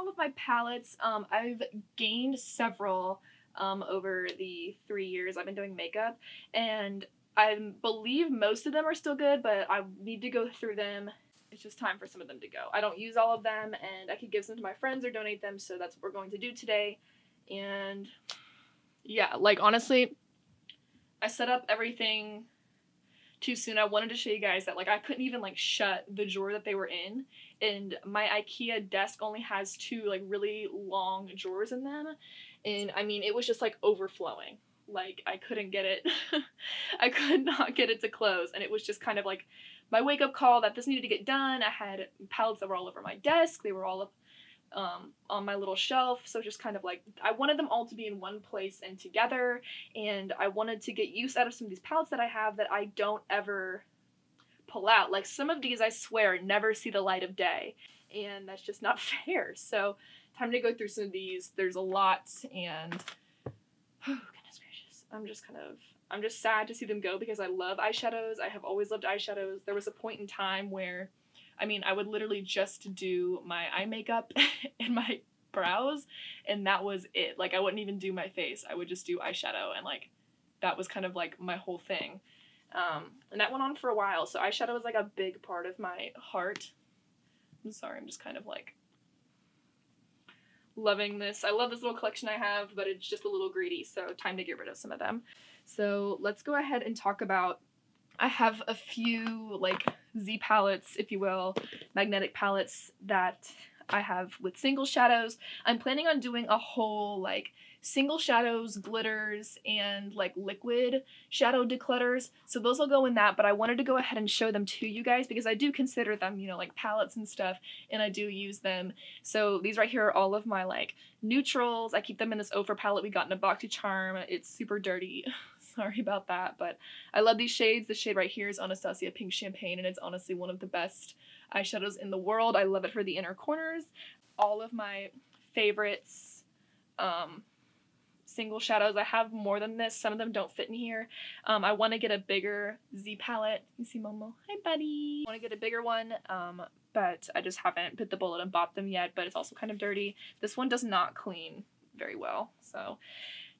of my palettes. I've gained several over the 3 years I've been doing makeup, and I believe most of them are still good, but I need to go through them. It's just time for some of them to go. I don't use all of them, and I could give some to my friends or donate them, so that's what we're going to do today. And yeah, like honestly, I set up everything too soon. I wanted to show you guys that like I couldn't even like shut the drawer that they were in, and my IKEA desk only has 2 like really long drawers in them, and I mean it was just like overflowing. Like I couldn't get it I could not get it to close, and it was just kind of like my wake-up call that this needed to get done. I had palettes that were all over my desk, they were all up on my little shelf, so just kind of like I wanted them all to be in one place and together, and I wanted to get use out of some of these palettes that I have that I don't ever pull out. Like some of these I swear never see the light of day, and that's just not fair. So time to go through some of these. There's a lot, and oh goodness gracious, I'm just sad to see them go because I love eyeshadows. I have always loved eyeshadows. There was a point in time where I mean, I would literally just do my eye makeup and my brows, and that was it. Like, I wouldn't even do my face. I would just do eyeshadow, and, like, that was kind of, like, my whole thing. And that went on for a while, so eyeshadow was, like, a big part of my heart. I'm sorry, I'm just kind of, like, loving this. I love this little collection I have, but it's just a little greedy, so time to get rid of some of them. So let's go ahead and talk about, I have a few, like, Z palettes, if you will, magnetic palettes that I have with single shadows. I'm planning on doing a whole, like, single shadows, glitters, and, like, liquid shadow declutters. So those will go in that, but I wanted to go ahead and show them to you guys because I do consider them, you know, like, palettes and stuff, and I do use them. So these right here are all of my, like, neutrals. I keep them in this Ofra palette we got in a BoxyCharm. It's super dirty. Sorry about that, but I love these shades. The shade right here is Anastasia Pink Champagne, and it's honestly one of the best eyeshadows in the world. I love it for the inner corners. All of my favorites, single shadows. I have more than this. Some of them don't fit in here. I want to get a bigger Z palette. You see Momo? Hi, buddy. I want to get a bigger one, but I just haven't bit the bullet and bought them yet, but it's also kind of dirty. This one does not clean very well, so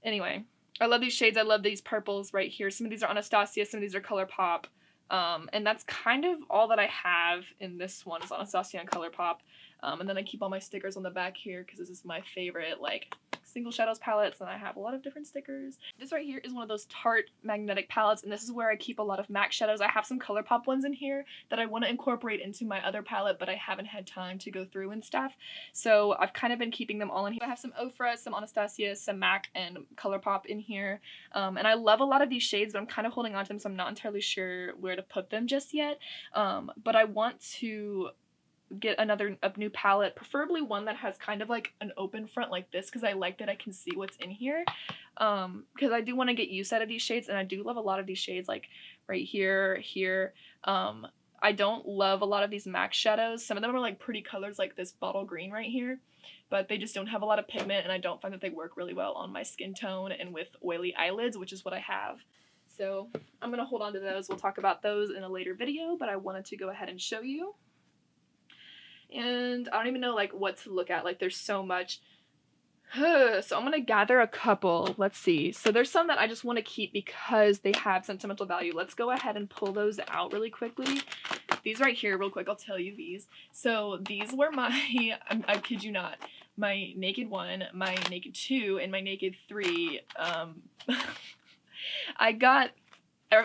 anyway. I love these shades. I love these purples right here. Some of these are Anastasia, some of these are ColourPop. And that's kind of all that I have in this one is Anastasia and ColourPop. And then I keep all my stickers on the back here because this is my favorite, like, single shadows palettes, and I have a lot of different stickers. This right here is one of those Tarte magnetic palettes, and this is where I keep a lot of MAC shadows. I have some ColourPop ones in here that I want to incorporate into my other palette, but I haven't had time to go through and stuff. So I've kind of been keeping them all in here. I have some Ofra, some Anastasia, some MAC, and ColourPop in here. And I love a lot of these shades, but I'm kind of holding on to them, so I'm not entirely sure where to put them just yet. But I want to get a new palette, preferably one that has kind of like an open front like this, because I like that I can see what's in here, because I do want to get use out of these shades, and I do love a lot of these shades, like right here. I don't love a lot of these MAC shadows. Some of them are like pretty colors like this bottle green right here, but they just don't have a lot of pigment, and I don't find that they work really well on my skin tone and with oily eyelids, which is what I have. So I'm gonna hold on to those. We'll talk about those in a later video, but I wanted to go ahead and show you. And I don't even know like what to look at, like there's so much. So I'm gonna gather a couple. Let's see. So there's some that I just want to keep because they have sentimental value. Let's go ahead and pull those out really quickly. These right here, real quick, I'll tell you these. So these were my, I kid you not, my Naked 1, my Naked 2, and my Naked 3. I got,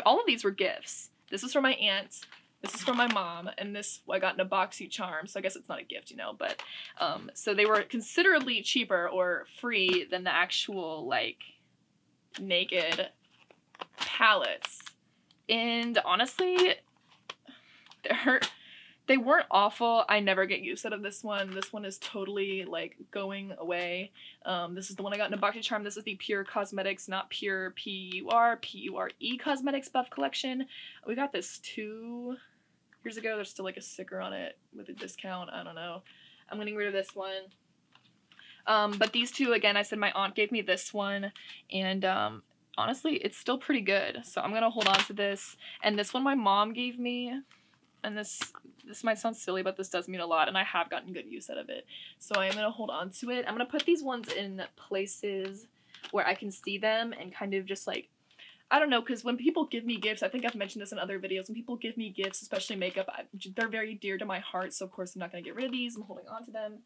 all of these were gifts. This was from my aunt. This is from my mom, and this I got in a BoxyCharm, so I guess it's not a gift, you know, but, so they were considerably cheaper or free than the actual, like, Naked palettes, and honestly, they weren't awful. I never get use out of this one. This one is totally, like, going away. This is the one I got in a BoxyCharm. This is the Pür Cosmetics, not Pure, P-U-R, P-U-R-E Cosmetics Buff Collection. We got this 2 years ago. There's still like a sticker on it with a discount. I don't know. I'm getting rid of this one. But these two, again, I said my aunt gave me this one, and honestly, it's still pretty good. So I'm gonna hold on to this. And this one my mom gave me and this might sound silly, but this does mean a lot, and I have gotten good use out of it. So I am going to hold on to it. I'm going to put these ones in places where I can see them and kind of just like, I don't know, because when people give me gifts, I think I've mentioned this in other videos, when people give me gifts, especially makeup, they're very dear to my heart, so of course I'm not going to get rid of these. I'm holding on to them.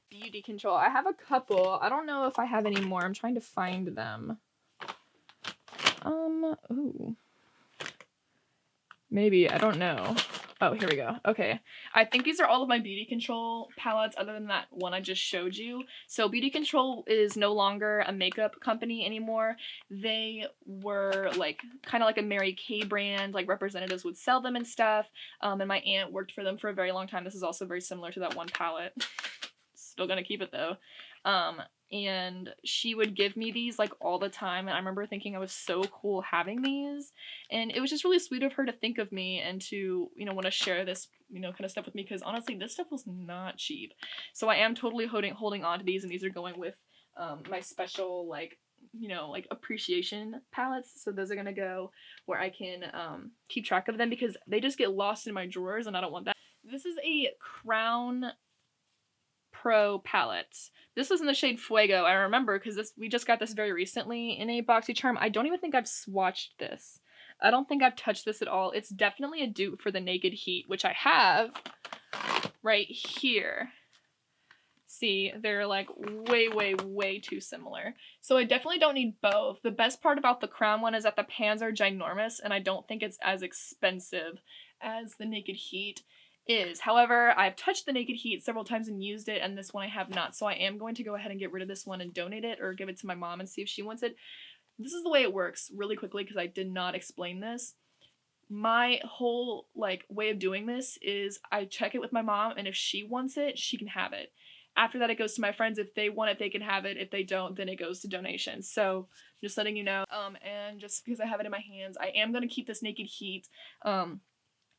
Beauty control. I have a couple. I don't know if I have any more. I'm trying to find them. Ooh. Maybe, I don't know. Oh, here we go. Okay. I think these are all of my beauty control palettes other than that one I just showed you. So Beauty Control is no longer a makeup company anymore. They were like kind of like a Mary Kay brand, like representatives would sell them and stuff. And my aunt worked for them for a very long time. This is also very similar to that one palette. Still gonna keep it though. And she would give me these like all the time, and I remember thinking I was so cool having these, and it was just really sweet of her to think of me and to, you know, want to share this, you know, kind of stuff with me, because honestly this stuff was not cheap. So I am totally holding on to these, and these are going with my special, like, you know, like appreciation palettes. So those are gonna go where I can keep track of them, because they just get lost in my drawers and I don't want that. This is a Crown Pro palette. This was in the shade Fuego. I remember because we just got this very recently in a BoxyCharm. I don't even think I've swatched this. I don't think I've touched this at all. It's definitely a dupe for the Naked Heat, which I have right here. See, they're like way too similar. So I definitely don't need both. The best part about the Crown one is that the pans are ginormous, and I don't think it's as expensive as the Naked Heat is. However, I've touched the Naked Heat several times and used it, and this one I have not, so I am going to go ahead and get rid of this one and donate it or give it to my mom and see if she wants it. This is the way it works, really quickly, because I did not explain this. My whole like way of doing this is I check it with my mom, and if she wants it, she can have it. After that, it goes to my friends. If they want it, they can have it. If they don't, then it goes to donations. So just letting you know. And just because I have it in my hands, I am going to keep this Naked Heat.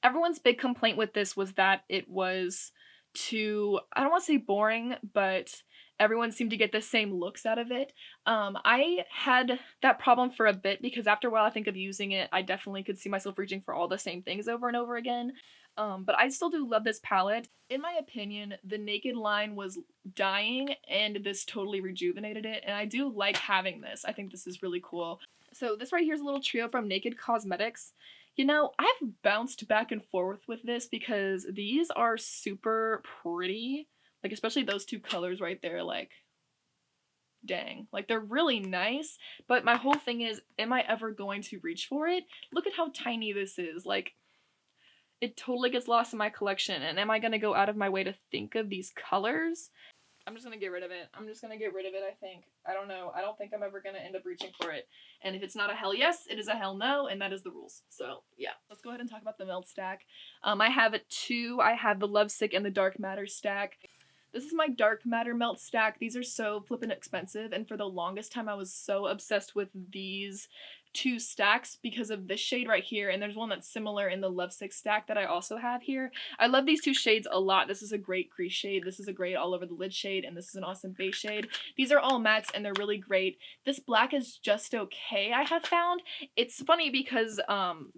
Everyone's big complaint with this was that it was too, I don't want to say boring, but everyone seemed to get the same looks out of it. I had that problem for a bit, because after a while I think of using it, I definitely could see myself reaching for all the same things over and over again. But I still do love this palette. In my opinion, the Naked line was dying, and this totally rejuvenated it, and I do like having this. I think this is really cool. So this right here is a little trio from Naked Cosmetics. You know, I've bounced back and forth with this because these are super pretty. Like, especially those two colors right there, like, dang. Like, they're really nice, but my whole thing is, am I ever going to reach for it? Look at how tiny this is. Like, it totally gets lost in my collection, and am I going to go out of my way to think of these colors? I'm just going to get rid of it. I'm just going to get rid of it, I think. I don't know. I don't think I'm ever going to end up reaching for it. And if it's not a hell yes, it is a hell no, and that is the rules. So, yeah. Let's go ahead and talk about the melt stack. I have two. I have the Lovesick and the Dark Matter stack. This is my Dark Matter melt stack. These are so flippin' expensive, and for the longest time I was so obsessed with these two stacks because of this shade right here, and there's one that's similar in the Lovesick stack that I also have here. I love these two shades a lot. This is a great crease shade, this is a great all over the lid shade, and this is an awesome base shade. These are all mattes and they're really great. This black is just okay, I have found. It's funny because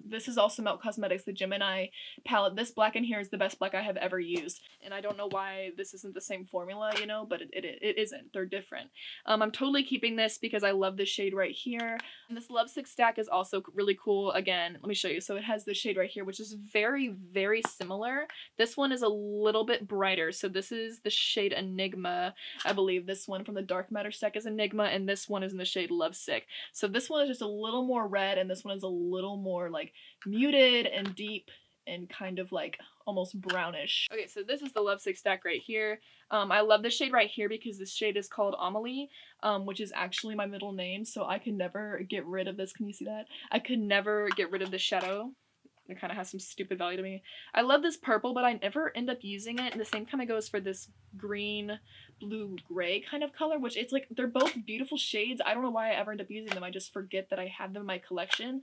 this is also Melt Cosmetics, the Gemini palette. This black in here is the best black I have ever used, and I don't know why this isn't the same formula, you know, but it isn't. They're different. I'm totally keeping this because I love this shade right here. And this Lovesick stack is also really cool. Again, let me show you. So it has this shade right here, which is very similar. This one is a little bit brighter. So this is the shade Enigma. I believe this one from the Dark Matter stack is Enigma, and this one is in the shade Lovesick. So this one is just a little more red, and this one is a little more like muted and deep and kind of like almost brownish. Okay, so this is the Lovesick stack right here. I love this shade right here because this shade is called Amelie, which is actually my middle name, so I could never get rid of this. Can you see that? I could never get rid of this shadow. It kind of has some stupid value to me. I love this purple, but I never end up using it. And the same kind of goes for this green, blue, gray kind of color, which it's like, they're both beautiful shades. I don't know why I ever end up using them. I just forget that I have them in my collection.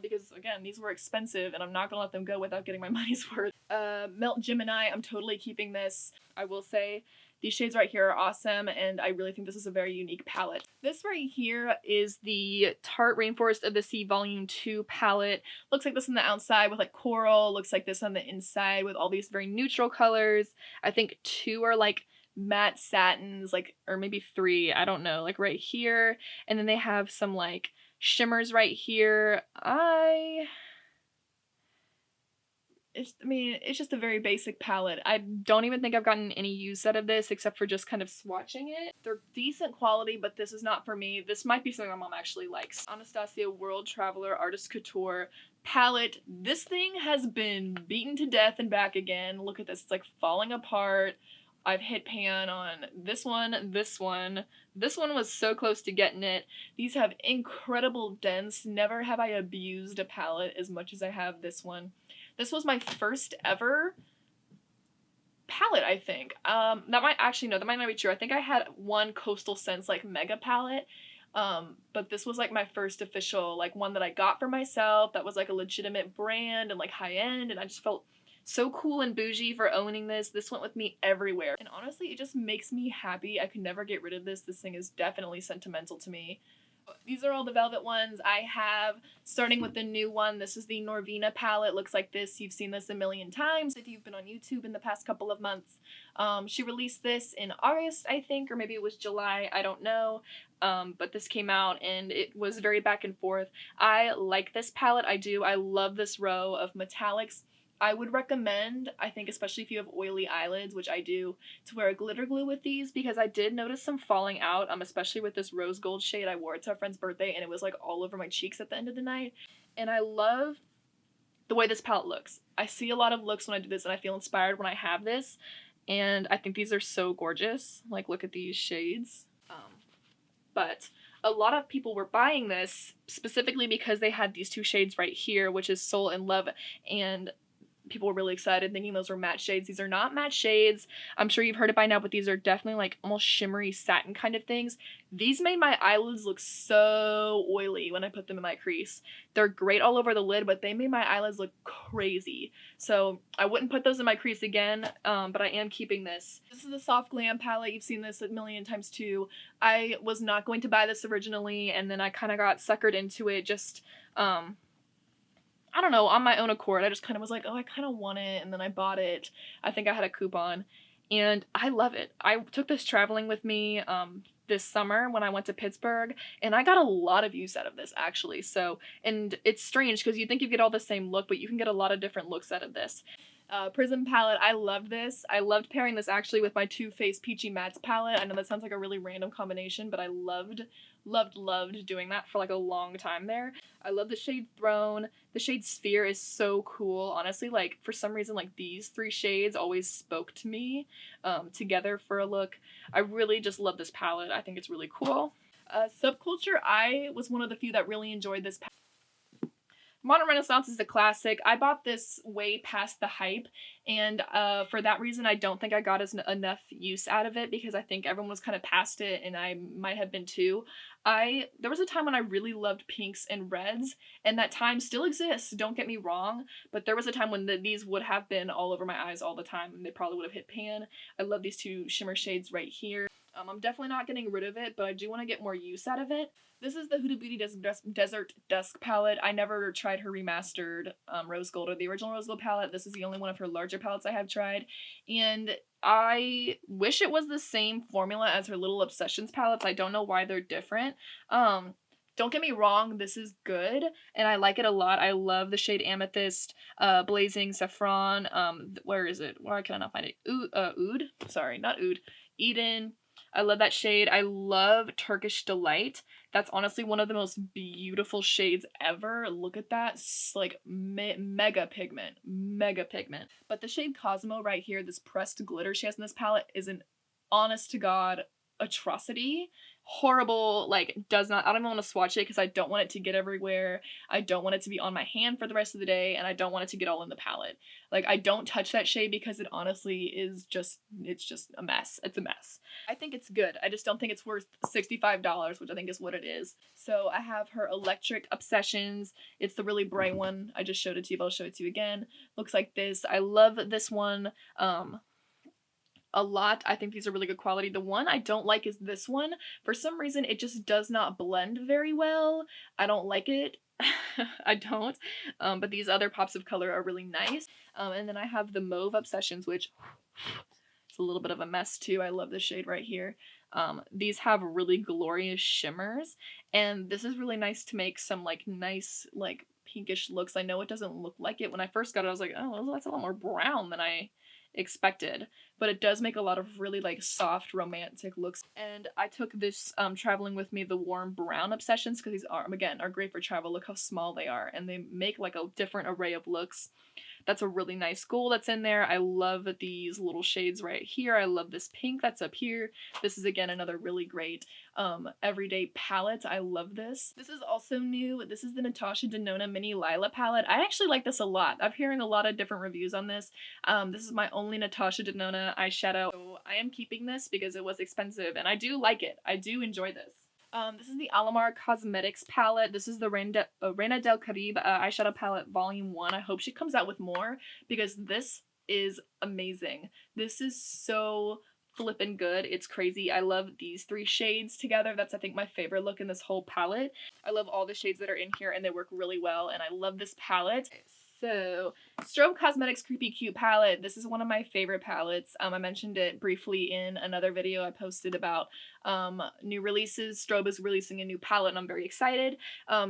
Because again, these were expensive and I'm not gonna let them go without getting my money's worth. Melt Gemini, I'm totally keeping this. I will say, These shades right here are awesome, and I really think this is a very unique palette. This right here is the Tarte Rainforest of the Sea Volume 2 palette. Looks like this on the outside with like coral, looks like this on the inside with all these very neutral colors. I think 2 are like matte satins, like, or maybe 3, I don't know, like right here. And then they have some like shimmers right here. It's just a very basic palette. I don't even think I've gotten any use out of this except for just kind of swatching it. They're decent quality, but this is not for me. This might be something my mom actually likes. Anastasia World Traveler Artist Couture palette. This thing has been beaten to death and back again. Look at this. It's like falling apart. I've hit pan on this one, this one. This one was so close to getting it. These have incredible dents. Never have I abused a palette as much as I have this one. This was my first ever palette, I think. That might not be true. I think I had one Coastal Scents like mega palette, but this was like my first official like one that I got for myself that was like a legitimate brand and like high end, and I just felt so cool and bougie for owning this. This went with me everywhere, and honestly it just makes me happy. I could never get rid of this. This thing is definitely sentimental to me. These are all the velvet ones I have, starting with the new one. This is the Norvina palette. Looks like this. You've seen this a million times if you've been on YouTube in the past couple of months. She released this in August, I think, or maybe it was July. I don't know. But this came out and it was very back and forth. I like this palette. I do. I love this row of metallics. I would recommend, I think especially if you have oily eyelids, which I do, to wear a glitter glue with these, because I did notice some falling out, especially with this rose gold shade. I wore it to a friend's birthday and it was like all over my cheeks at the end of the night. And I love the way this palette looks. I see a lot of looks when I do this and I feel inspired when I have this, and I think these are so gorgeous. Like, look at these shades. But a lot of people were buying this specifically because they had these 2 shades right here, which is Soul and Love, and people were really excited thinking those were matte shades. These are not matte shades. I'm sure you've heard it by now, but these are definitely like almost shimmery satin kind of things. These made my eyelids look so oily when I put them in my crease. They're great all over the lid, but they made my eyelids look crazy. So I wouldn't put those in my crease again, but I am keeping this. This is the Soft Glam palette. You've seen this a million times too. I was not going to buy this originally, and then I kind of got suckered into it just, I don't know, on my own accord. I just kind of was like, oh, I kind of want it, and then I bought it. I think I had a coupon, and I love it. I took this traveling with me this summer when I went to Pittsburgh, and I got a lot of use out of this, actually. So, and it's strange because you think you get all the same look, but you can get a lot of different looks out of this. Prism palette, I love this. I loved pairing this actually with my Too Faced Peachy Mattes palette. I know that sounds like a really random combination, but I loved doing that for like a long time there. I love the shade Throne. The shade Sphere is so cool. Honestly, like, for some reason, like, these 3 shades always spoke to me together for a look. I really just love this palette. I think it's really cool. Subculture, I was one of the few that really enjoyed this palette. Modern Renaissance is a classic. I bought this way past the hype, and for that reason I don't think I got enough use out of it, because I think everyone was kind of past it, and I might have been too. There was a time when I really loved pinks and reds, and that time still exists, don't get me wrong, but there was a time when these would have been all over my eyes all the time, and they probably would have hit pan. I love these 2 shimmer shades right here. I'm definitely not getting rid of it, but I do want to get more use out of it. This is the Huda Beauty Desert Dusk palette. I never tried her remastered Rose Gold or the original Rose Gold palette. This is the only one of her larger palettes I have tried, and I wish it was the same formula as her Little Obsessions palettes. I don't know why they're different. Don't get me wrong, this is good, and I like it a lot. I love the shade Amethyst, Blazing Saffron, where is it? Why can I not find it? Oud? Sorry, not Oud. Eden. I love that shade. I love Turkish Delight. That's honestly one of the most beautiful shades ever. Look at that. It's like mega pigment. Mega pigment. But the shade Cosmo right here, this pressed glitter she has in this palette, is an honest to God atrocity. Horrible, like, I don't even want to swatch it because I don't want it to get everywhere. I don't want it to be on my hand for the rest of the day, and I don't want it to get all in the palette. Like, I don't touch that shade because it honestly is just, it's just a mess. It's a mess. I think it's good. I just don't think it's worth $65, which I think is what it is. So I have her Electric Obsessions. It's the really bright one. I just showed it to you, but I'll show it to you again. Looks like this. I love this one. a lot. I think these are really good quality. The one I don't like is this one. For some reason, it just does not blend very well. I don't like it. I don't. But these other pops of color are really nice. And then I have the Mauve Obsessions, which it's a little bit of a mess too. I love this shade right here. These have really glorious shimmers, and this is really nice to make some like nice like pinkish looks. I know it doesn't look like it. When I first got it, I was like, oh, that's a lot more brown than I expected, but it does make a lot of really like soft romantic looks. And I took this traveling with me, the Warm Brown Obsessions, because these are, again, are great for travel. Look how small they are, and they make like a different array of looks. That's a really nice gold that's in there. I love these little shades right here. I love this pink that's up here. This is, again, another really great everyday palette. I love this. This is also new. This is the Natasha Denona Mini Lila palette. I actually like this a lot. I'm hearing a lot of different reviews on this. This is my only Natasha Denona eyeshadow. So I am keeping this because it was expensive, and I do like it. I do enjoy this. This is the Alamar Cosmetics palette. This is the Reina del Caribe eyeshadow palette volume 1. I hope she comes out with more because this is amazing. This is so flippin' good. It's crazy. I love these 3 shades together. That's, I think, my favorite look in this whole palette. I love all the shades that are in here, and they work really well, and I love this palette. So, Strobe Cosmetics Creepy Cute palette. This is one of my favorite palettes. I mentioned it briefly in another video I posted about new releases. Strobe is releasing a new palette, and I'm very excited.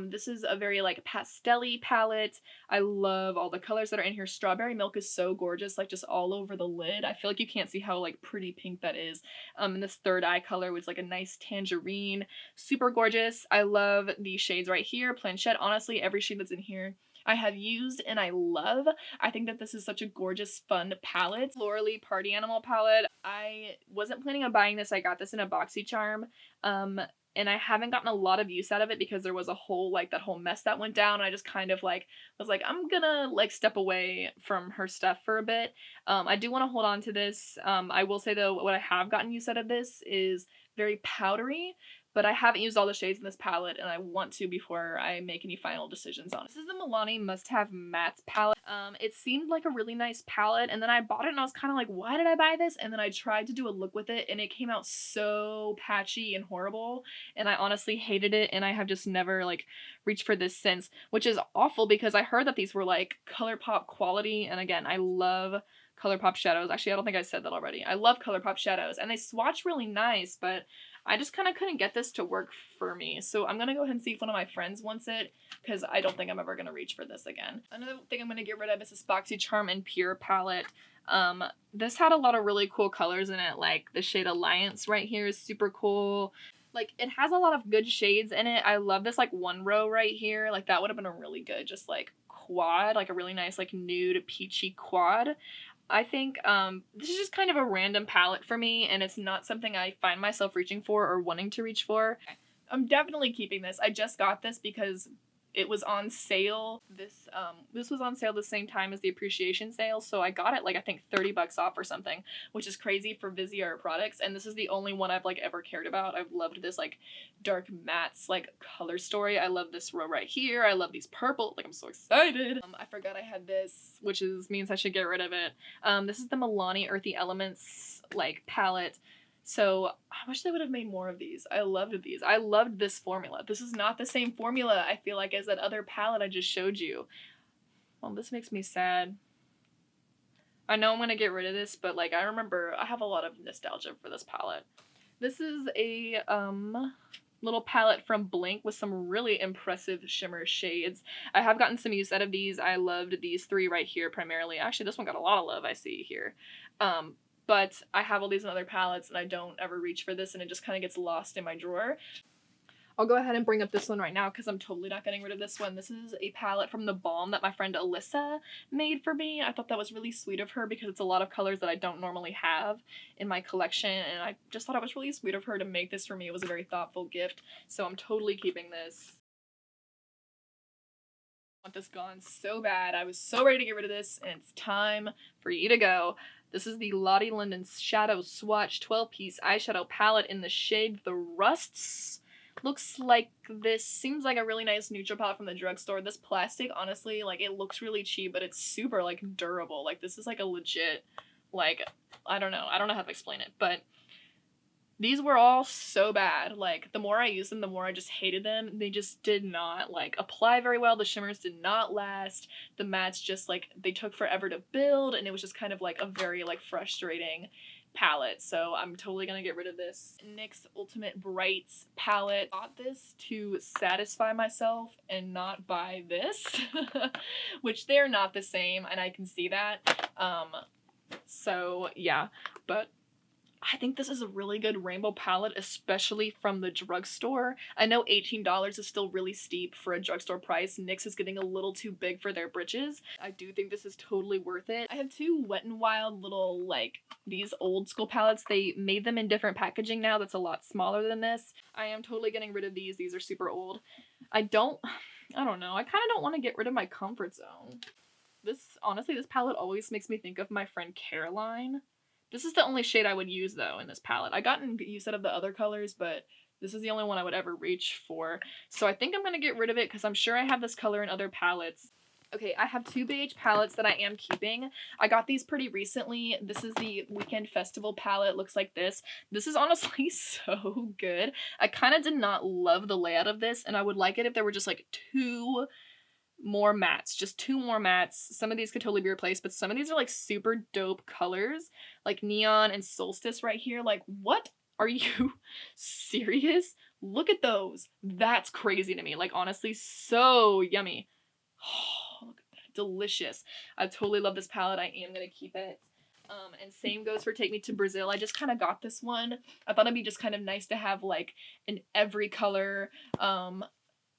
This is a very like pastel-y palette. I love all the colors that are in here. Strawberry Milk is so gorgeous, like just all over the lid. I feel like you can't see how like pretty pink that is. And this third eye color was like a nice tangerine. Super gorgeous. I love these shades right here. Planchette. Honestly, every shade that's in here I have used and I love. I think that this is such a gorgeous, fun palette. Florally Party Animal palette. I wasn't planning on buying this. I got this in a BoxyCharm. And I haven't gotten a lot of use out of it because there was a whole, like, that whole mess that went down. And I just kind of, like, was like, I'm gonna, like, step away from her stuff for a bit. I do want to hold on to this. I will say, though, what I have gotten use out of this is very powdery. But I haven't used all the shades in this palette, and I want to before I make any final decisions on it. This is the Milani Must Have Mattes palette. It seemed like a really nice palette, and then I bought it, and I was kind of like, why did I buy this? And then I tried to do a look with it, and it came out so patchy and horrible, and I honestly hated it, and I have just never, like, reached for this since, which is awful because I heard that these were, like, ColourPop quality, and again, I love ColourPop shadows. Actually, I don't think I said that already. I love ColourPop shadows, and they swatch really nice, but I just kind of couldn't get this to work for me. So I'm going to go ahead and see if one of my friends wants it, because I don't think I'm ever going to reach for this again. Another thing I'm going to get rid of is this BoxyCharm and Pure palette. This had a lot of really cool colors in it, like the shade Alliance right here is super cool. Like, it has a lot of good shades in it. I love this, like, one row right here. Like, that would have been a really good, just, like, quad. Like, a really nice, like, nude peachy quad. I think this is just kind of a random palette for me, and it's not something I find myself reaching for or wanting to reach for. I'm definitely keeping this. I just got this because it was on sale. This was on sale the same time as the appreciation sale, so I got it like I think 30 bucks off or something, which is crazy for Viseart products, and this is the only one I've like ever cared about. I've loved this like dark mattes like color story. I love this row right here. I love these purple, like I'm so excited. I forgot I had this, which means I should get rid of it. This is the Milani Earthy Elements like palette. So I wish they would have made more of these. I loved these. I loved this formula. This is not the same formula, I feel like, as that other palette I just showed you. Well, this makes me sad. I know I'm going to get rid of this, but like I remember I have a lot of nostalgia for this palette. This is a little palette from Blink with some really impressive shimmer shades. I have gotten some use out of these. I loved these 3 right here primarily. Actually, this one got a lot of love, I see here. But I have all these other palettes and I don't ever reach for this, and it just kind of gets lost in my drawer. I'll go ahead and bring up this one right now because I'm totally not getting rid of this one. This is a palette from the Balm that my friend Alyssa made for me. I thought that was really sweet of her because it's a lot of colors that I don't normally have in my collection, and I just thought it was really sweet of her to make this for me. It was a very thoughtful gift, so I'm totally keeping this. I want this gone so bad. I was so ready to get rid of this, and it's time for you to go. This is the Lottie London Shadow Swatch 12-piece eyeshadow palette in the shade The Rusts. Looks like this. Seems like a really nice neutral palette from the drugstore. This plastic, honestly, like, it looks really cheap, but it's super, like, durable. Like, this is, like, a legit, Like, I don't know how to explain it, but these were all so bad. Like, the more I used them, the more I just hated them. They just did not, like, apply very well. The shimmers did not last. The mattes just, like, they took forever to build, and it was just kind of, like, a very, like, frustrating palette. So I'm totally gonna get rid of this. NYX Ultimate Brights palette. I bought this to satisfy myself and not buy this, which they're not the same, and I can see that. So, yeah, but I think this is a really good rainbow palette, especially from the drugstore. I know $18 is still really steep for a drugstore price. NYX is getting a little too big for their britches. I do think this is totally worth it. I have two Wet n Wild little, like, these old school palettes. They made them in different packaging now that's a lot smaller than this. I am totally getting rid of these. These are super old. I don't know. I kind of don't want to get rid of my comfort zone. Honestly, this palette always makes me think of my friend Caroline. This is the only shade I would use, though, in this palette. I gotten use out of the other colors, but this is the only one I would ever reach for. So I think I'm going to get rid of it because I'm sure I have this color in other palettes. Okay, I have two BH palettes that I am keeping. I got these pretty recently. This is the Weekend Festival palette. Looks like this. This is honestly so good. I kind of did not love the layout of this, and I would like it if there were just, like, two more mattes, just two more mattes. Some of these could totally be replaced, but some of these are like super dope colors, like Neon and Solstice right here. Like, what? Are you serious? Look at those. That's crazy to me. Like, honestly, so yummy. Oh, look at that. Delicious. I totally love this palette. I am gonna keep it. And same goes for Take Me to Brazil. I just kind of got this one. I thought it'd be just kind of nice to have like an every color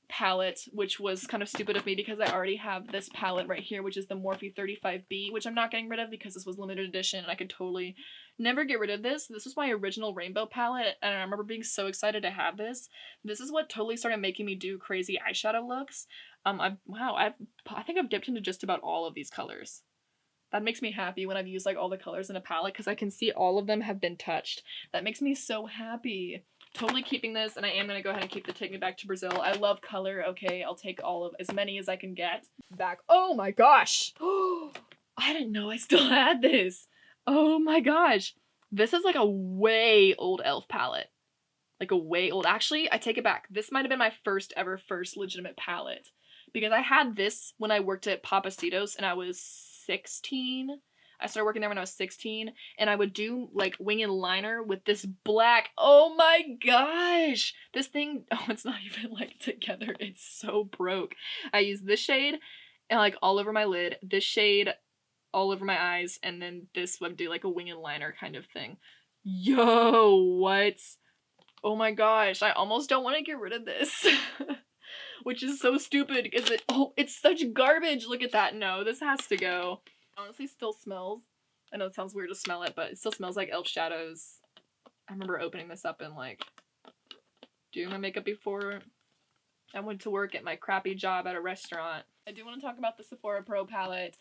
palette, which was kind of stupid of me because I already have this palette right here, which is the Morphe 35B, which I'm not getting rid of because this was limited edition and I could totally never get rid of this. This was my original rainbow palette and I remember being so excited to have this. This is what totally started making me do crazy eyeshadow looks. I think I've dipped into just about all of these colors. That makes me happy when I've used like all the colors in a palette because I can see all of them have been touched. That makes me so happy. Totally keeping this, and I am going to go ahead and keep the Take Me Back to Brazil. I love color. Okay, I'll take as many as I can get back. Oh my gosh! I didn't know I still had this. Oh my gosh. This is like a way old e.l.f. palette. Like a way old. Actually, I take it back. This might have been my first legitimate palette. Because I had this when I worked at Papacitos and I was 16. I started working there when I was 16, and I would do, like, wing and liner with this black, oh my gosh! This thing, oh, it's not even, like, together. It's so broke. I used this shade, and, like, all over my lid, this shade all over my eyes, and then this would do, like, a wing and liner kind of thing. Yo, what? Oh my gosh, I almost don't want to get rid of this. Which is so stupid, because it's such garbage! Look at that. No, this has to go. Honestly still smells. I know it sounds weird to smell it, but it still smells like e.l.f. shadows. I remember opening this up and like doing my makeup before I went to work at my crappy job at a restaurant. I do want to talk about the Sephora Pro palette.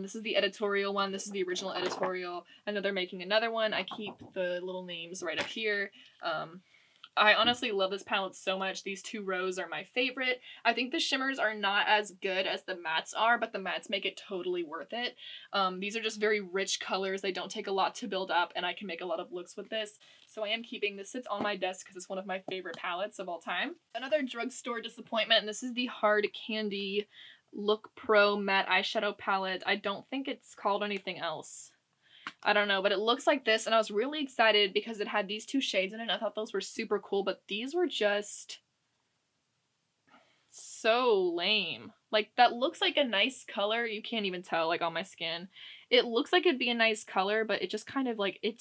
This is the Editorial one. This is the original Editorial. I know they're making another one. I keep the little names right up here. I honestly love this palette so much. These two rows are my favorite. I think the shimmers are not as good as the mattes are, but the mattes make it totally worth it. These are just very rich colors. They don't take a lot to build up, and I can make a lot of looks with this. So I am keeping this. Sits on my desk because it's one of my favorite palettes of all time. Another drugstore disappointment, and this is the Hard Candy Look Pro Matte Eyeshadow Palette. I don't think it's called anything else. I don't know, but it looks like this, and I was really excited because it had these two shades in it, and I thought those were super cool, but these were just so lame. Like, that looks like a nice color. You can't even tell, like, on my skin. It looks like it'd be a nice color, but it just kind of, like, it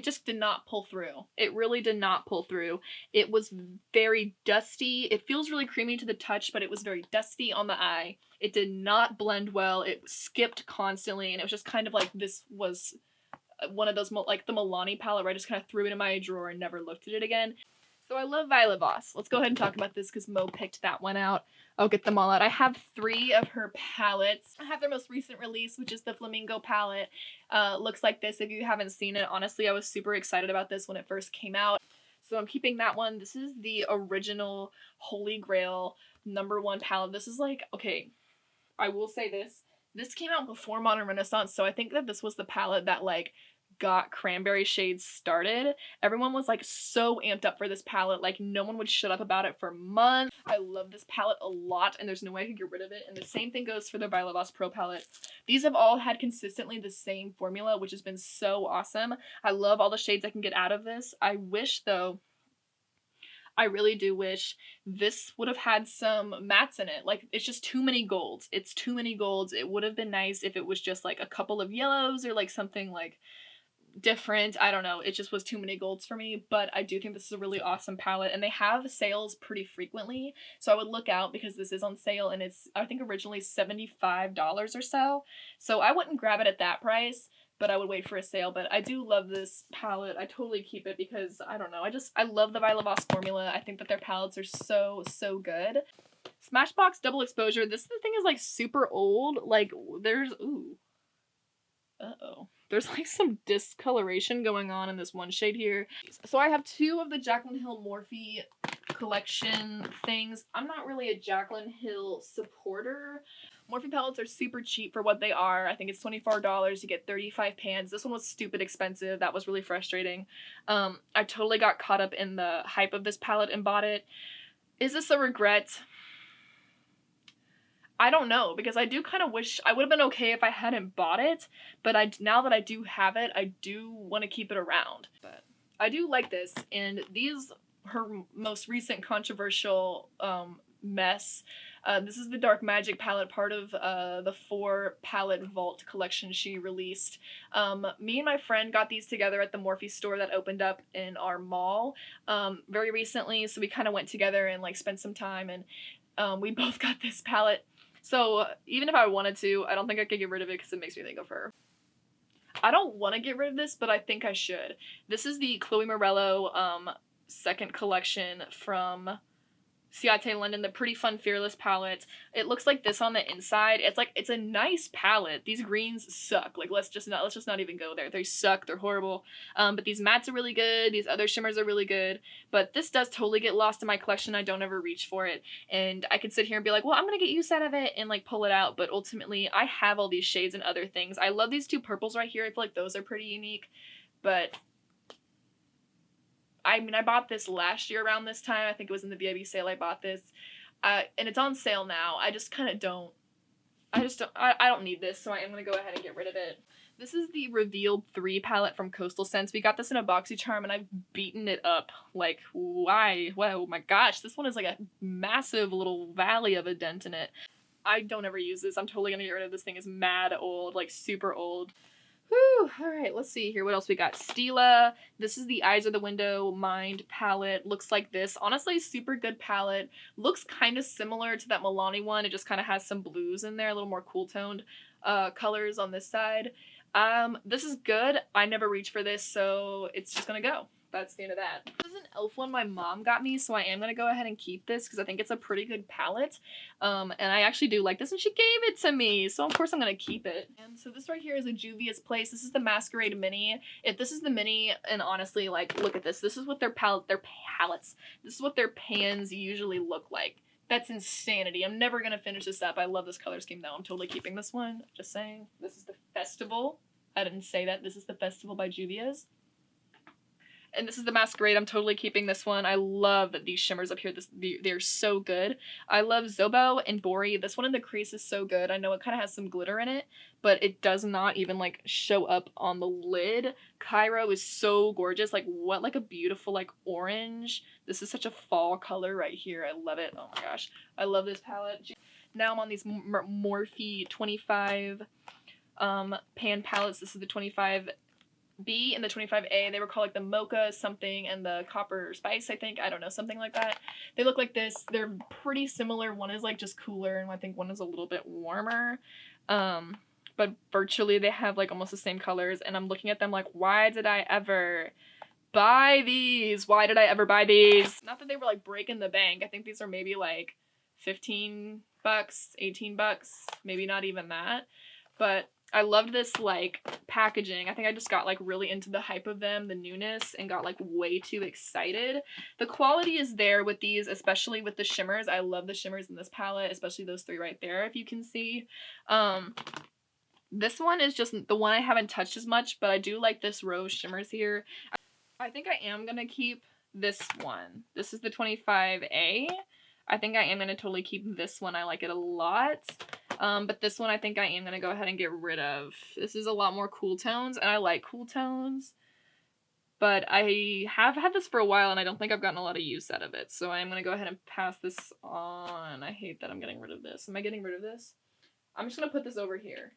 just did not pull through. It really did not pull through. It was very dusty. It feels really creamy to the touch, but it was very dusty on the eye. It did not blend well. It skipped constantly, and it was just kind of like this was one of those, like the Milani palette where I just kind of threw it in my drawer and never looked at it again. So I love Violet Voss. Let's go ahead and talk about this because Mo picked that one out. I'll get them all out. I have 3 of her palettes. I have their most recent release, which is the Flamingo palette. Looks like this if you haven't seen it. Honestly, I was super excited about this when it first came out. So I'm keeping that one. This is the original Holy Grail #1 palette. This is like, okay, I will say this. This came out before Modern Renaissance, so I think that this was the palette that like got cranberry shades started. Everyone was like so amped up for this palette, like no one would shut up about it for months. I love this palette a lot and there's no way I could get rid of it, and the same thing goes for the Violet Voss Pro palette. These have all had consistently the same formula, which has been so awesome. I love all the shades I can get out of this. I wish though, I really do wish this would have had some mattes in it. Like, it's just too many golds. It's too many golds. It would have been nice if it was just like a couple of yellows or like something like different. I don't know. It just was too many golds for me, but I do think this is a really awesome palette, and they have sales pretty frequently, so I would look out because this is on sale, and it's, I think, originally $75 or so, so I wouldn't grab it at that price, but I would wait for a sale. But I do love this palette. I totally keep it because, I don't know, I love the Violet Voss formula. I think that their palettes are so good. Smashbox Double Exposure. This thing is like super old. Like, there's, ooh. Uh-oh. There's like some discoloration going on in this one shade here. So I have two of the Jaclyn Hill Morphe collection things. I'm not really a Jaclyn Hill supporter. Morphe palettes are super cheap for what they are. I think it's $24. You get 35 pans. This one was stupid expensive. That was really frustrating. I totally got caught up in the hype of this palette and bought it. Is this a regret? I don't know, because I do kind of wish I would have been okay if I hadn't bought it, but now that I do have it, I do want to keep it around. But I do like this, and these, her most recent controversial mess. This is the Dark Magic palette, part of the 4 palette vault collection she released. Me and my friend got these together at the Morphe store that opened up in our mall very recently, so we kind of went together and like spent some time, and we both got this palette. So even if I wanted to, I don't think I could get rid of it because it makes me think of her. I don't want to get rid of this, but I think I should. This is the Chloe Morello second collection from Lottie, the Pretty Fun Fearless palette. It looks like this on the inside. It's a nice palette. These greens suck. Like, let's just not even go there. They suck. They're horrible. But these mattes are really good. These other shimmers are really good. But this does totally get lost in my collection. I don't ever reach for it. And I could sit here and be like, well, I'm gonna get use out of it and like pull it out. But ultimately, I have all these shades and other things. I love these 2 purples right here. I feel like those are pretty unique. But I mean, I bought this last year around this time. I think it was in the VIB sale I bought this. And it's on sale now. I just kind of don't. I don't need this, so I am going to go ahead and get rid of it. This is the Revealed 3 palette from Coastal Scents. We got this in a BoxyCharm, and I've beaten it up. Like, why? Whoa, my gosh. This one is like a massive little valley of a dent in it. I don't ever use this. I'm totally going to get rid of this thing. It's mad old, like super old. Whew, alright, let's see here. What else we got? Stila. This is the Eyes Are the Window Mind palette. Looks like this. Honestly, super good palette. Looks kind of similar to that Milani one. It just kind of has some blues in there, a little more cool toned colors on this side. This is good. I never reach for this, so it's just gonna go. That's the end of that. This is an e.l.f. one my mom got me, so I am going to go ahead and keep this because I think it's a pretty good palette. And I actually do like this, and she gave it to me, so of course I'm going to keep it. And so this right here is a Juvia's Place. This is the Masquerade Mini. If this is the mini, and honestly, like, look at this. This is what their palettes, this is what their pans usually look like. That's insanity. I'm never going to finish this up. I love this color scheme, though. I'm totally keeping this one. Just saying. This is the Festival. I didn't say that. This is the Festival by Juvia's. And this is the Masquerade. I'm totally keeping this one. I love these shimmers up here. They're so good. I love Zobo and Bori. This one in the crease is so good. I know it kind of has some glitter in it, but it does not even like show up on the lid. Cairo is so gorgeous. Like, what, like a beautiful like orange. This is such a fall color right here. I love it. Oh my gosh. I love this palette. Now I'm on these Morphe 25 pan palettes. This is the 25B and the 25A. They were called like the Mocha something and the Copper Spice, I think. I don't know, something like that. They look like this. They're pretty similar. One is like just cooler and I think one is a little bit warmer. But virtually they have like almost the same colors, and I'm looking at them like, why did I ever buy these? Why did I ever buy these? Not that they were like breaking the bank. I think these are maybe like $15, $18, maybe not even that. But I loved this, like, packaging. I think I just got, like, really into the hype of them, the newness, and got, like, way too excited. The quality is there with these, especially with the shimmers. I love the shimmers in this palette, especially those three right there, if you can see. This one is just the one I haven't touched as much, but I do like this rose shimmers here. I think I am going to keep this one. This is the 25A. I think I am going to totally keep this one. I like it a lot. But this one I think I am going to go ahead and get rid of. This is a lot more cool tones, and I like cool tones. But I have had this for a while, and I don't think I've gotten a lot of use out of it. So I'm going to go ahead and pass this on. I hate that I'm getting rid of this. Am I getting rid of this? I'm just going to put this over here.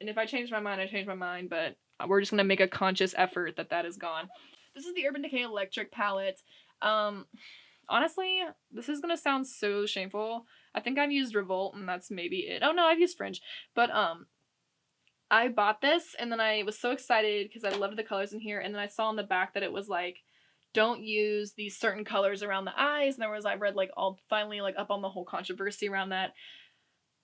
And if I change my mind, I change my mind. But we're just going to make a conscious effort that that is gone. This is the Urban Decay Electric palette. Honestly, this is gonna sound so shameful. I think I've used Revolt, and that's maybe it. Oh no, I've used Fringe. But I bought this, and then I was so excited because I loved the colors in here, and then I saw on the back that it was like, don't use these certain colors around the eyes, and I read like all finally like up on the whole controversy around that.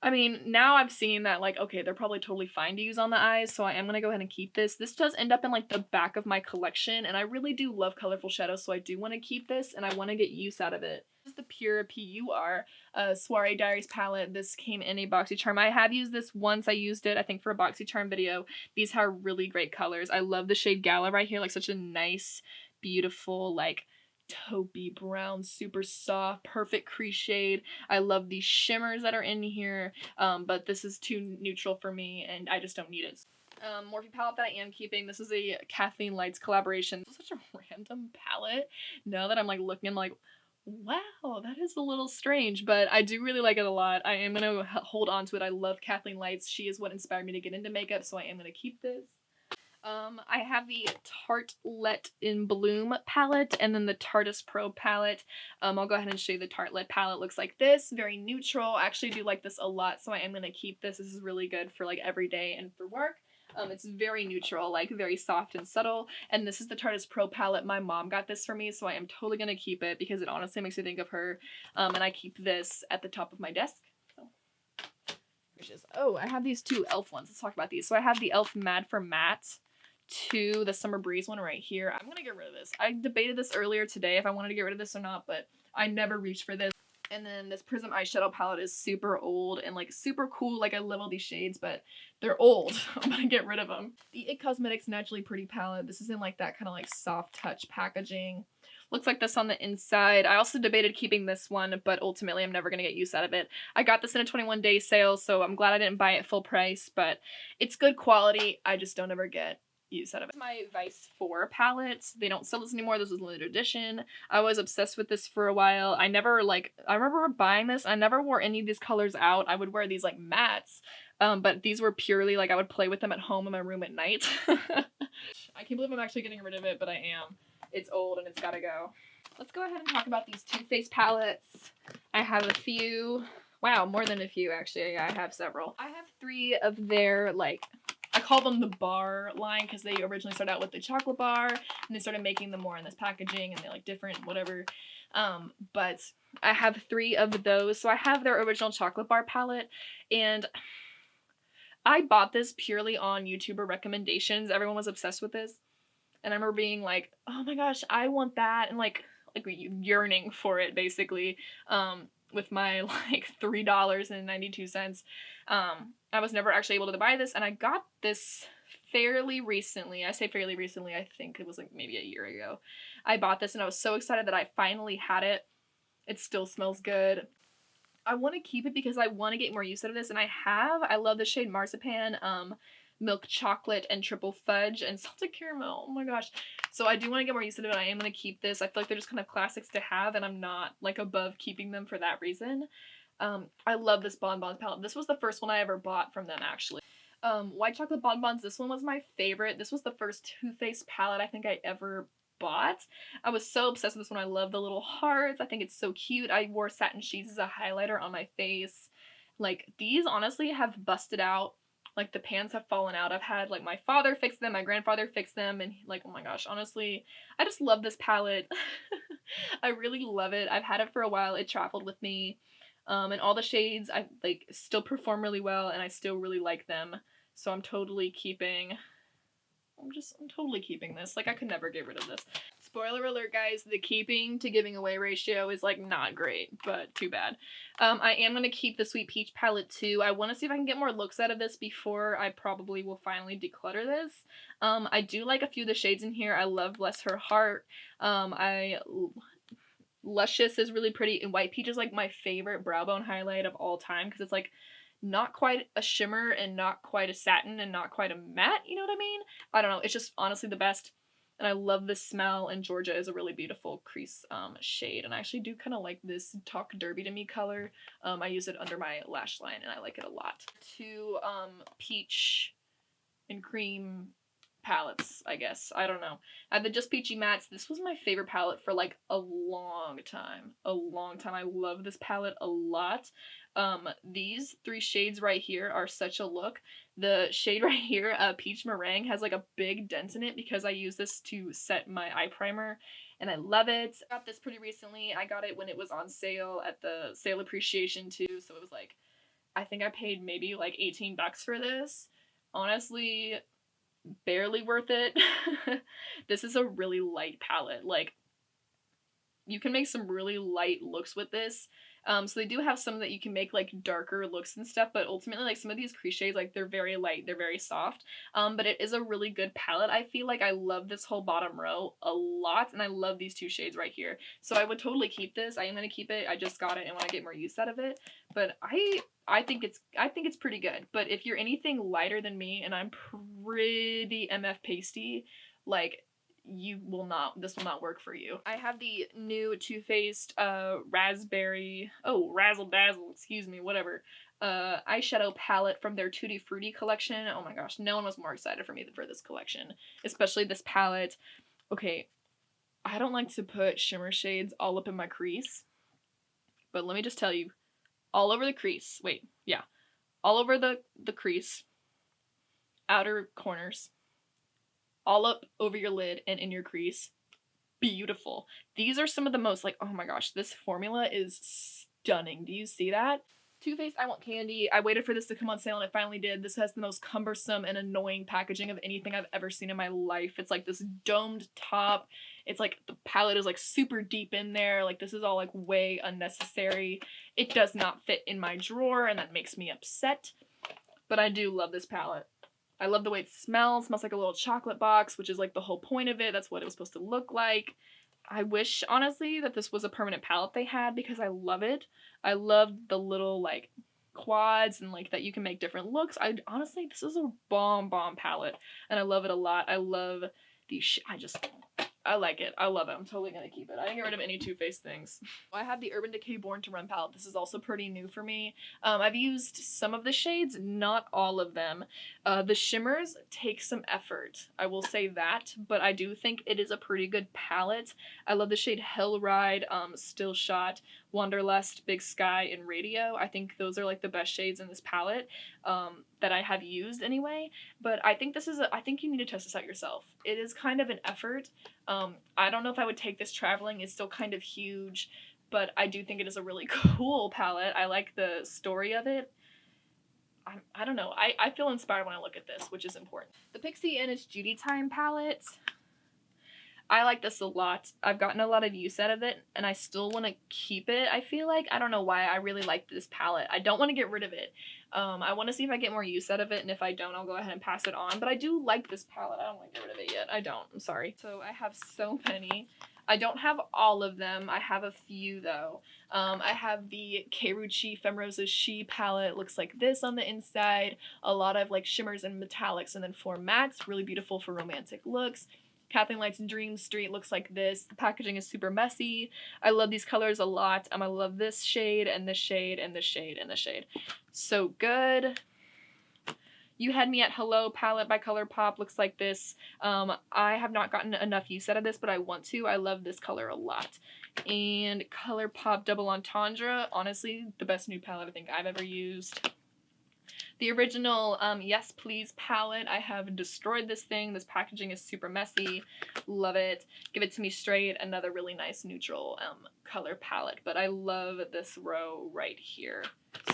I mean, now I've seen that, like, okay, they're probably totally fine to use on the eyes, so I am going to go ahead and keep this. This does end up in, like, the back of my collection, and I really do love colorful shadows, so I do want to keep this, and I want to get use out of it. This is the Pür, P-U-R, Soiree Diaries palette. This came in a BoxyCharm. I have used this once. I used it, I think, for a BoxyCharm video. These have really great colors. I love the shade Gala right here, like, such a nice, beautiful, like, taupey brown, super soft, perfect crease shade. I love these shimmers that are in here, but this is too neutral for me, and I just don't need it. Morphe palette that I am keeping. This is a Kathleen Lights collaboration. This is such a random palette. Now that I'm like looking, I'm like, wow, that is a little strange, but I do really like it a lot. I am going to hold on to it. I love Kathleen Lights. She is what inspired me to get into makeup, so I am going to keep this. I have the Tarte Let in Bloom palette and then the Tarteist Pro palette. I'll go ahead and show you the Tarte Let palette. Looks like this, very neutral. I actually do like this a lot, so I am going to keep this. This is really good for like every day and for work. It's very neutral, like very soft and subtle. And this is the Tarteist Pro palette. My mom got this for me, so I am totally going to keep it because it honestly makes me think of her. And I keep this at the top of my desk. Oh, I have these two e.l.f. ones. Let's talk about these. So I have the e.l.f. Mad for Matte to the Summer Breeze one right here. I'm gonna get rid of this. I debated this earlier today if I wanted to get rid of this or not, but I never reached for this. And then this Prism eyeshadow palette is super old and like super cool. Like I love all these shades, but they're old. I'm gonna get rid of them. The IT Cosmetics Naturally Pretty palette. This is in like that kind of like soft touch packaging. Looks like this on the inside. I also debated keeping this one, but ultimately I'm never going to get use out of it. I got this in a 21-day sale, so I'm glad I didn't buy it full price, but it's good quality. I just don't ever get use out of it. My Vice 4 palette. They don't sell this anymore. This was limited edition. I was obsessed with this for a while. I remember buying this. I never wore any of these colors out. I would wear these like mattes, but these were purely like I would play with them at home in my room at night. I can't believe I'm actually getting rid of it, but I am. It's old and it's gotta go. Let's go ahead and talk about these Too Faced palettes. I have a few. Wow, more than a few actually. I have several. I have 3 of their like, I call them the bar line because they originally started out with the chocolate bar and they started making them more in this packaging and they're like different whatever. But I have 3 of those. So I have their original chocolate bar palette, and I bought this purely on YouTuber recommendations. Everyone was obsessed with this. And I remember being like, oh my gosh, I want that. And like yearning for it basically. With my like $3.92. I was never actually able to buy this, and I got this fairly recently. I say fairly recently, I think it was like maybe a year ago. I bought this and I was so excited that I finally had it. It still smells good. I want to keep it because I want to get more use out of this, and I love the shade Marzipan, Milk Chocolate, and Triple Fudge, and Salted Caramel. Oh my gosh. So I do want to get more use out of it. I am going to keep this. I feel like they're just kind of classics to have, and I'm not like above keeping them for that reason. I love this Bonbons palette. This was the first one I ever bought from them actually. White Chocolate Bonbons, this one was my favorite. This was the first Too Faced palette I think I ever bought. I was so obsessed with this one. I love the little hearts. I think it's so cute. I wore Satin Sheets as a highlighter on my face. Like, these honestly have busted out. Like, the pans have fallen out. I've had, like, my father fix them, my grandfather fix them, and, like, oh my gosh, honestly, I just love this palette. I really love it. I've had it for a while. It traveled with me. And all the shades, I, like, still perform really well, and I still really like them. So I'm totally keeping I'm totally keeping this. Like, I could never get rid of this. Spoiler alert, guys, the keeping to giving away ratio is, like, not great, but too bad. I am going to keep the Sweet Peach palette, too. I want to see if I can get more looks out of this before I probably will finally declutter this. I do like a few of the shades in here. I love Bless Her Heart. Luscious is really pretty, and White Peach is, like, my favorite brow bone highlight of all time, because it's, like, not quite a shimmer and not quite a satin and not quite a matte, you know what I mean? I don't know, it's just honestly the best, and I love the smell, and Georgia is a really beautiful crease shade, and I actually do kind of like this Talk Derby to Me color. I use it under my lash line, and I like it a lot. Two peach and cream palettes, I guess. I don't know. I have the Just Peachy Mattes. This was my favorite palette for like a long time. A long time. I love this palette a lot. These three shades right here are such a look. The shade right here, Peach Meringue, has like a big dent in it because I use this to set my eye primer, and I love it. I got this pretty recently. I got it when it was on sale at the sale appreciation too, so it was like, I think I paid maybe like 18 bucks for this. Honestly, barely worth it. This is a really light palette. Like, you can make some really light looks with this. So they do have some that you can make like darker looks and stuff, but ultimately like some of these crease shades, like they're very light, they're very soft. But it is a really good palette. I feel like I love this whole bottom row a lot, and I love these two shades right here. So I would totally keep this. I am going to keep it. I just got it and want to get more use out of it. But I think it's pretty good. But if you're anything lighter than me, and I'm pretty MF pasty, like, this will not work for you. I have the new Too Faced razzle dazzle, excuse me, whatever, eyeshadow palette from their Tutti Frutti collection. Oh my gosh, no one was more excited for me for this collection, especially this palette. Okay, I don't like to put shimmer shades all up in my crease, but let me just tell you, all over the crease, all over the crease, outer corners, all up over your lid and in your crease. Beautiful. These are some of the most, like, oh my gosh, this formula is stunning. Do you see that? Too Faced I Want Candy. I waited for this to come on sale and it finally did. This has the most cumbersome and annoying packaging of anything I've ever seen in my life. It's like this domed top. It's like the palette is like super deep in there. Like, this is all like way unnecessary. It does not fit in my drawer, and that makes me upset. But I do love this palette. I love the way it smells. It smells like a little chocolate box, which is like the whole point of it. That's what it was supposed to look like. I wish, honestly, that this was a permanent palette they had, because I love it. I love the little, like, quads and, like, that you can make different looks. Honestly, this is a bomb palette, and I love it a lot. I love these I like it. I love it. I'm totally gonna keep it. I didn't get rid of any Too Faced things. I have the Urban Decay Born to Run palette. This is also pretty new for me. I've used some of the shades, not all of them. The shimmers take some effort, I will say that, but I do think it is a pretty good palette. I love the shade Hell Ride, Still Shot, Wanderlust, Big Sky, and Radio. I think those are like the best shades in this palette that I have used anyway. But I think I think you need to test this out yourself. It is kind of an effort. I don't know if I would take this traveling. It's still kind of huge, but I do think it is a really cool palette. I like the story of it. I don't know. I feel inspired when I look at this, which is important. The Pixie and It's Judy Time palette. I like this a lot. I've gotten a lot of use out of it, and I still want to keep it, I feel like. I don't know why. I really like this palette. I don't want to get rid of it. I want to see if I get more use out of it, and if I don't, I'll go ahead and pass it on. But I do like this palette. I don't want to get rid of it yet. I don't. I'm sorry. So I have so many. I don't have all of them. I have a few, though. I have the Keiruchi Femrose's She palette. It looks like this on the inside. A lot of, like, shimmers and metallics, and then 4 mattes. Really beautiful for romantic looks. Kathleen Lights and Dream Street looks like this. The packaging is super messy. I love these colors a lot. I love this shade and this shade and this shade and this shade. So good. You Had Me at Hello palette by ColourPop looks like this. I have not gotten enough use out of this, but I want to. I love this color a lot. And ColourPop Double Entendre, honestly, the best nude palette I think I've ever used. The original Yes Please palette. I have destroyed this thing. This packaging is super messy. Love it. Give It To Me Straight. Another really nice neutral color palette. But I love this row right here.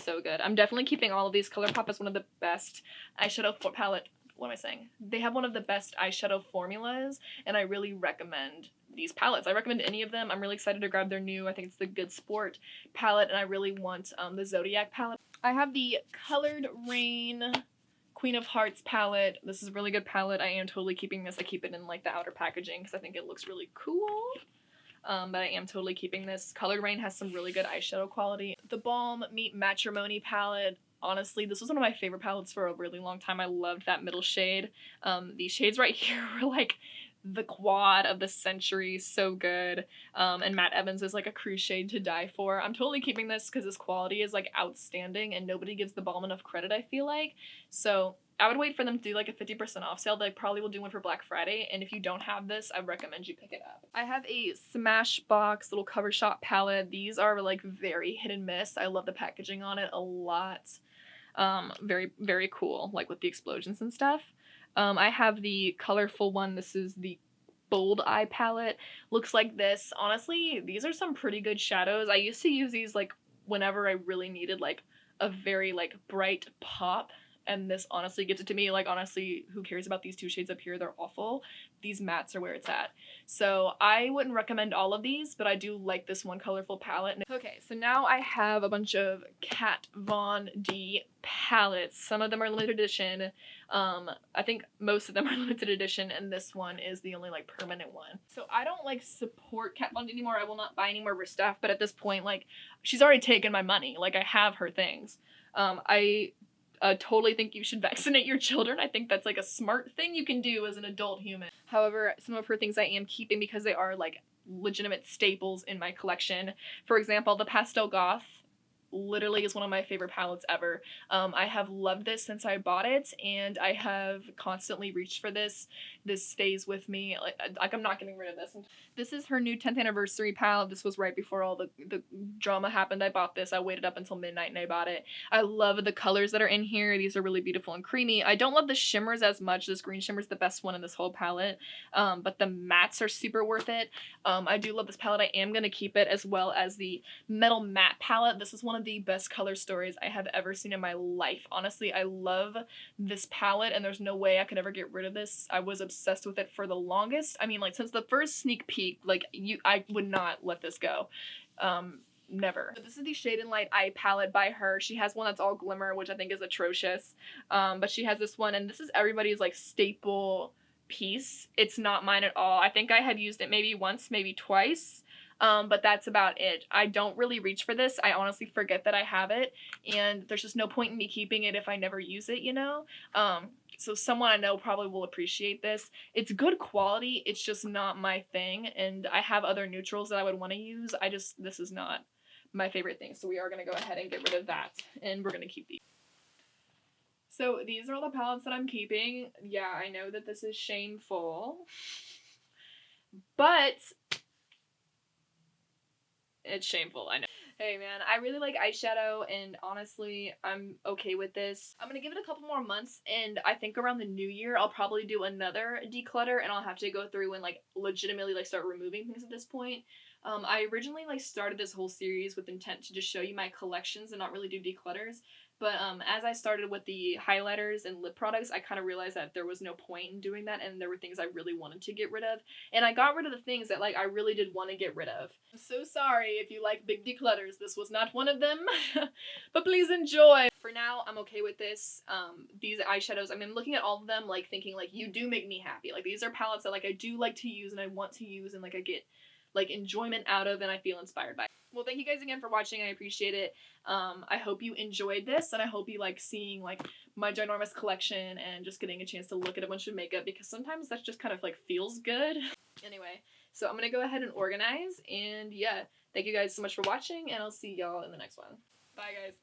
So good. I'm definitely keeping all of these. ColourPop is one of the best eyeshadow palette. What am I saying? They have one of the best eyeshadow formulas, and I really recommend these palettes. I recommend any of them. I'm really excited to grab their new, I think it's the Good Sport palette, and I really want the Zodiac palette. I have the Colored Raine Queen of Hearts palette. This is a really good palette. I am totally keeping this. I keep it in like the outer packaging because I think it looks really cool. But I am totally keeping this. Colored Raine has some really good eyeshadow quality. The Balm Meet Matrimony palette. Honestly, this was one of my favorite palettes for a really long time. I loved that middle shade. These shades right here were like the quad of the century. So good. And Matte Evans is like a cruise shade to die for. I'm totally keeping this because this quality is like outstanding and nobody gives the Balm enough credit, I feel like. So I would wait for them to do like a 50% off sale. They probably will do one for Black Friday, and if you don't have this, I recommend you pick it up. I have a Smashbox little cover shop palette. These are like very hit and miss. I love the packaging on it a lot. Very, very cool, like with the explosions and stuff. I have the colorful one. This is the Bold Eye palette. Looks like this. Honestly, these are some pretty good shadows. I used to use these like whenever I really needed like a very like bright pop. And this honestly gives it to me. Like, honestly, who cares about these two shades up here? They're awful. These mattes are where it's at. So I wouldn't recommend all of these, but I do like this one colorful palette. Okay, so now I have a bunch of Kat Von D palettes. Some of them are limited edition. I think most of them are limited edition, and this one is the only like permanent one. So I don't like support Kat Von D anymore. I will not buy any more of her stuff, but at this point, like, she's already taken my money. Like, I have her things. I totally think you should vaccinate your children. I think that's like a smart thing you can do as an adult human. However, some of her things I am keeping because they are like legitimate staples in my collection. For example, the Pastel Goth literally is one of my favorite palettes ever. I have loved this since I bought it, and I have constantly reached for this. This stays with me. Like I'm not getting rid of this. This is her new 10th anniversary palette. This was right before all the drama happened. I bought this. I waited up until midnight and I bought it. I love the colors that are in here. These are really beautiful and creamy. I don't love the shimmers as much. This green shimmer is the best one in this whole palette, but the mattes are super worth it. I do love this palette. I am going to keep it, as well as the Metal Matte palette. This is one of the best color stories I have ever seen in my life. Honestly, I love this palette, and there's no way I could ever get rid of this. I was obsessed with it for the longest. I mean, like, since the first sneak peek, like, I would not let this go. Never. But this is the Shade and Light Eye palette by her. She has one that's all glimmer, which I think is atrocious. But she has this one, and this is everybody's, like, staple piece. It's not mine at all. I think I had used it maybe once, maybe twice. But that's about it. I don't really reach for this. I honestly forget that I have it, and there's just no point in me keeping it if I never use it, you know? So someone I know probably will appreciate this. It's good quality, it's just not my thing, and I have other neutrals that I would want to use. This is not my favorite thing, so we are going to go ahead and get rid of that, and we're going to keep these. So these are all the palettes that I'm keeping. Yeah, I know that this is shameful, but it's shameful, I know. Hey man, I really like eyeshadow, and honestly, I'm okay with this. I'm gonna give it a couple more months, and I think around the new year, I'll probably do another declutter, and I'll have to go through and like legitimately like start removing things at this point. I originally like started this whole series with intent to just show you my collections and not really do declutters. But as I started with the highlighters and lip products, I kind of realized that there was no point in doing that, and there were things I really wanted to get rid of. And I got rid of the things that like I really did want to get rid of. I'm so sorry if you like big declutters. This was not one of them, but please enjoy. For now, I'm okay with this. These eyeshadows, I mean, looking at all of them, like thinking like, you do make me happy. Like, these are palettes that like I do like to use and I want to use, and like I get like enjoyment out of, and I feel inspired by. Well, thank you guys again for watching. I appreciate it. I hope you enjoyed this, and I hope you like seeing like my ginormous collection and just getting a chance to look at a bunch of makeup, because sometimes that just kind of like feels good. Anyway, so I'm gonna go ahead and organize, and yeah, thank you guys so much for watching, and I'll see y'all in the next one. Bye guys.